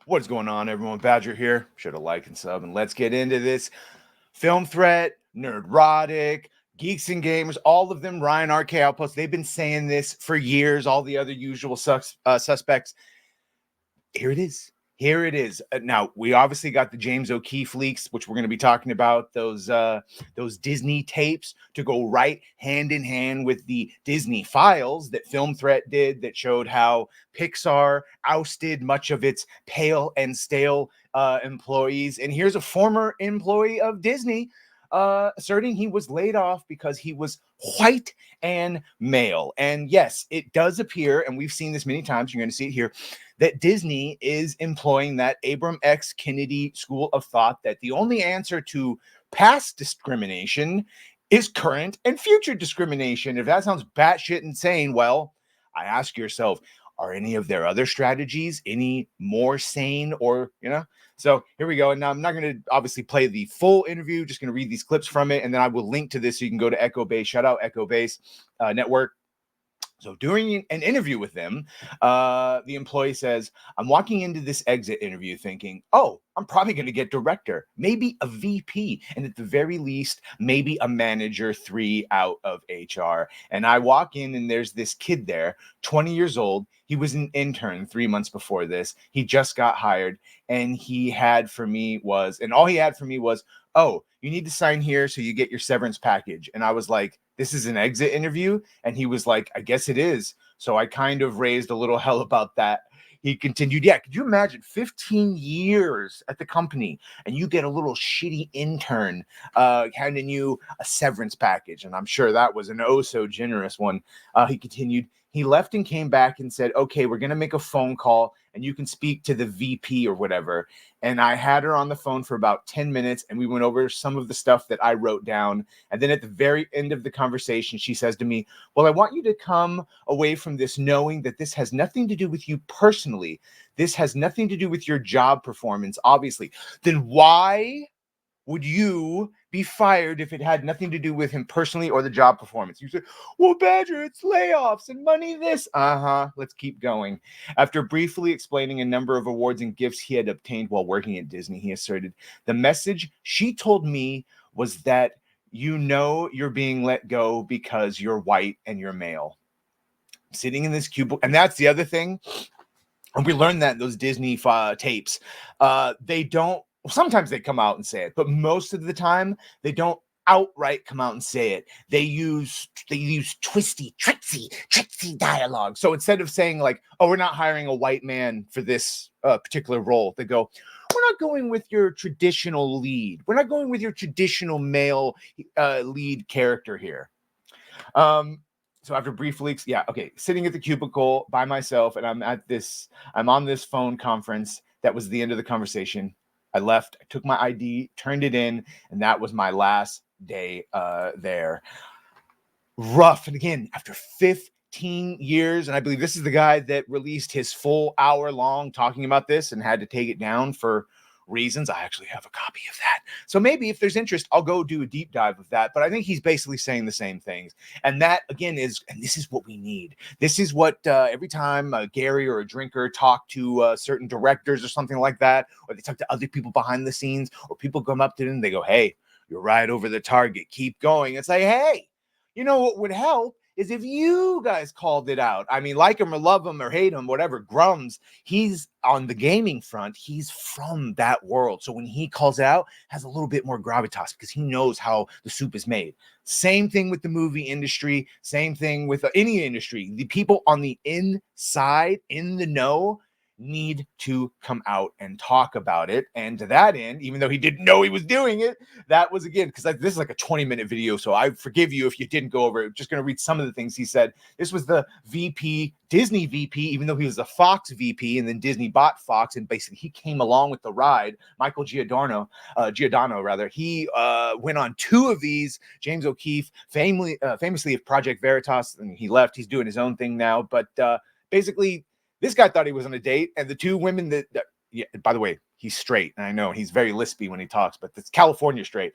What's going on, everyone? Badger here. Should have liked and sub, and let's get into this. Film Threat, Nerdrotic, Geeks and Gamers, all of them, Ryan RK Outpost, they've been saying this for years, all the other usual suspects. Here it is. Here it is. Now, we obviously got the James O'Keefe leaks, which we're going to be talking about, those Disney tapes to go right hand in hand with the Disney files that Film Threat did that showed how Pixar ousted much of its pale and stale employees. And here's a former employee of Disney asserting he was laid off because he was white and male. And yes, it does appear, and we've seen this many times, you're going to see it here, that Disney is employing that Abram X. Kennedy school of thought that the only answer to past discrimination is current and future discrimination. If that sounds batshit insane, well, I ask yourself, are any of their other strategies any more sane or, So here we go. And now I'm not going to obviously play the full interview, just going to read these clips from it. And then I will link to this so you can go to Echo Base. Shout out Echo Base Network. So during an interview with them, the employee says, I'm walking into this exit interview thinking, oh, I'm probably going to get director, maybe a VP, and at the very least, maybe a manager 3 out of HR. And I walk in and there's this kid there, 20 years old. He was an intern 3 months before this. He just got hired. And all he had for me was, oh, you need to sign here so you get your severance package. And I was like, this is an exit interview? And he was like, I guess it is. So I kind of raised a little hell about that. He continued, yeah, could you imagine 15 years at the company and you get a little shitty intern handing you a severance package? And I'm sure that was an oh so generous one. He continued, he left and came back and said, okay, we're going to make a phone call and you can speak to the VP or whatever. And I had her on the phone for about 10 minutes and we went over some of the stuff that I wrote down. And then at the very end of the conversation, she says to me, well, I want you to come away from this knowing that this has nothing to do with you personally. This has nothing to do with your job performance, obviously. Then why would you be fired if it had nothing to do with him personally or the job performance? You said, well, Badger, it's layoffs and money this. Let's keep going. After briefly explaining a number of awards and gifts he had obtained while working at Disney, he asserted, the message she told me was that you're being let go because you're white and you're male. Sitting in this cubicle. And that's the other thing. And we learned that in those Disney tapes. They don't, sometimes they come out and say it, but most of the time they don't outright come out and say it. They use twisty, tricksy dialogue. So instead of saying like, oh, we're not hiring a white man for this particular role, they go, we're not going with your traditional lead. We're not going with your traditional male lead character here. So after brief leaks, sitting at the cubicle by myself, and I'm on this phone conference. That was the end of the conversation. I left, I took my ID, turned it in, and that was my last day there. Rough. And again, after 15 years, and I believe this is the guy that released his full hour long talking about this and had to take it down for reasons. I actually have a copy of that. So maybe if there's interest, I'll go do a deep dive of that. But I think he's basically saying the same things. And that, again, and this is what we need. This is what every time Gary or a drinker talk to certain directors or something like that, or they talk to other people behind the scenes, or people come up to them and they go, hey, you're right over the target. Keep going. It's like, hey, you know what would help is if you guys called it out. I mean, like him or love him or hate him, whatever, Grums, he's on the gaming front. He's from that world. So when he calls it out, has a little bit more gravitas because he knows how the soup is made. Same thing with the movie industry. Same thing with any industry. The people on the inside, in the know, need to come out and talk about it. And to that end, even though he didn't know he was doing it, that was, again, because this is like a 20-minute video, so I forgive you if you didn't go over it. I'm just going to read some of the things he said. This was the VP, Disney VP, even though he was a Fox VP, and then Disney bought Fox, and basically he came along with the ride. Michael Giordano, he went on 2 of these. James O'Keefe, famously of Project Veritas, and he left. He's doing his own thing now, but basically, this guy thought he was on a date, and the 2 women that yeah, by the way, he's straight. And I know he's very lispy when he talks, but it's California straight.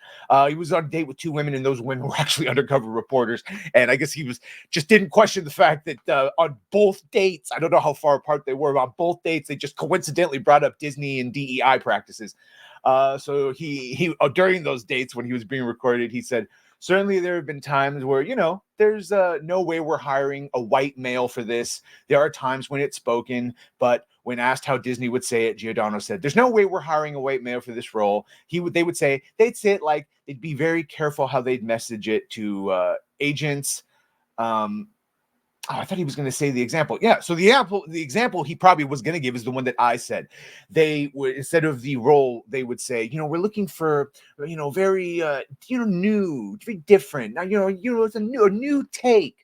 He was on a date with 2 women, and those women were actually undercover reporters. And I guess he was just didn't question the fact that on both dates, I don't know how far apart they were, on both dates, they just coincidentally brought up Disney and DEI practices. So he during those dates when he was being recorded, he said, certainly there have been times where, there's no way we're hiring a white male for this. There are times when it's spoken, but when asked how Disney would say it, Giordano said, there's no way we're hiring a white male for this role. They would say it like they'd be very careful how they'd message it to agents. I thought he was going to say the example. Yeah. So the example he probably was going to give is the one that I said. They would, instead of the role, they would say, we're looking for, very, new, very different. Now, it's a new take.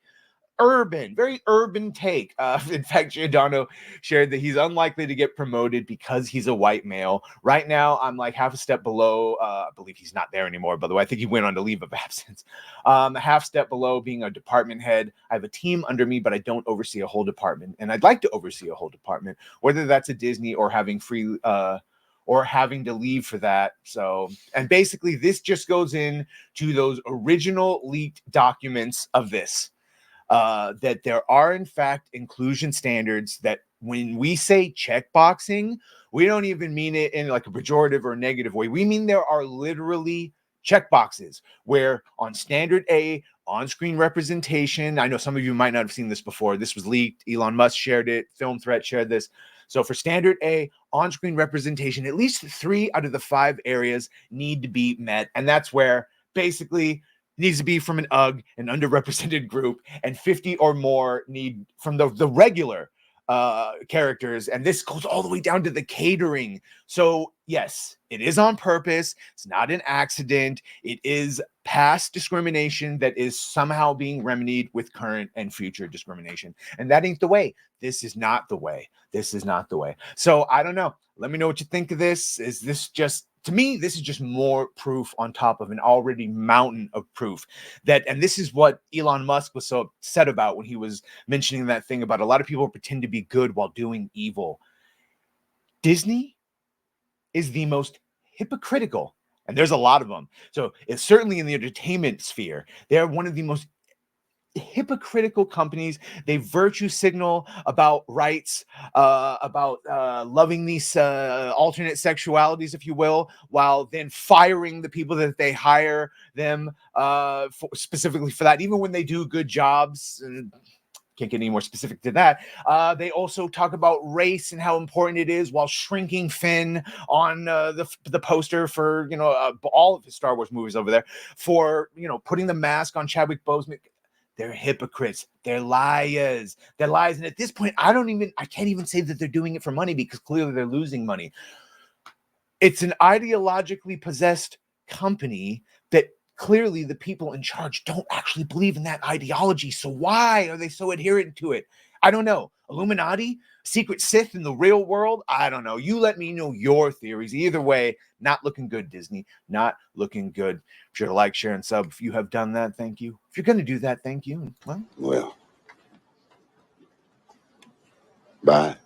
Very urban take. In fact, Giordano shared that he's unlikely to get promoted because he's a white male. Right now, I'm like half a step below. I believe he's not there anymore, by the way. I think he went on to leave of absence. Half step below being a department head. I have a team under me, but I don't oversee a whole department. And I'd like to oversee a whole department, whether that's a Disney or having or having to leave for that. So, and basically this just goes in to those original leaked documents of this. That there are, in fact, inclusion standards that when we say checkboxing, we don't even mean it in like a pejorative or a negative way. We mean there are literally checkboxes where on standard A, on-screen representation, I know some of you might not have seen this before. This was leaked. Elon Musk shared it. Film Threat shared this. So for standard A, on-screen representation, at least 3 out of the 5 areas need to be met. And that's where basically needs to be from an UG, an underrepresented group, and 50 or more need from the regular characters. And this goes all the way down to the catering. So yes, it is on purpose. It's not an accident. It is past discrimination that is somehow being remedied with current and future discrimination. And that ain't the way. This is not the way. This is not the way. So I don't know. Let me know what you think of this. Is this just, to me, this is just more proof on top of an already mountain of proof that, and this is what Elon Musk was so upset about when he was mentioning that thing about a lot of people pretend to be good while doing evil. Disney is the most hypocritical, and there's a lot of them. So it's certainly in the entertainment sphere. They're one of the most hypocritical companies. They virtue signal about rights, about loving these alternate sexualities, if you will, while then firing the people that they hire them specifically for that, even when they do good jobs. And can't get any more specific to that. They also talk about race and how important it is, while shrinking Finn on the poster for all of his Star Wars movies over there, for putting the mask on Chadwick Boseman. They're hypocrites. They're liars. They're lies. And at this point, I can't even say that they're doing it for money, because clearly they're losing money. It's an ideologically possessed company that clearly the people in charge don't actually believe in that ideology. So why are they so adherent to it? I don't know. Illuminati, secret Sith in the real world? I don't know. You let me know your theories. Either way, not looking good, Disney. Not looking good. Be sure to like, share, and sub. If you have done that, thank you. If you're going to do that, thank you. Well, bye.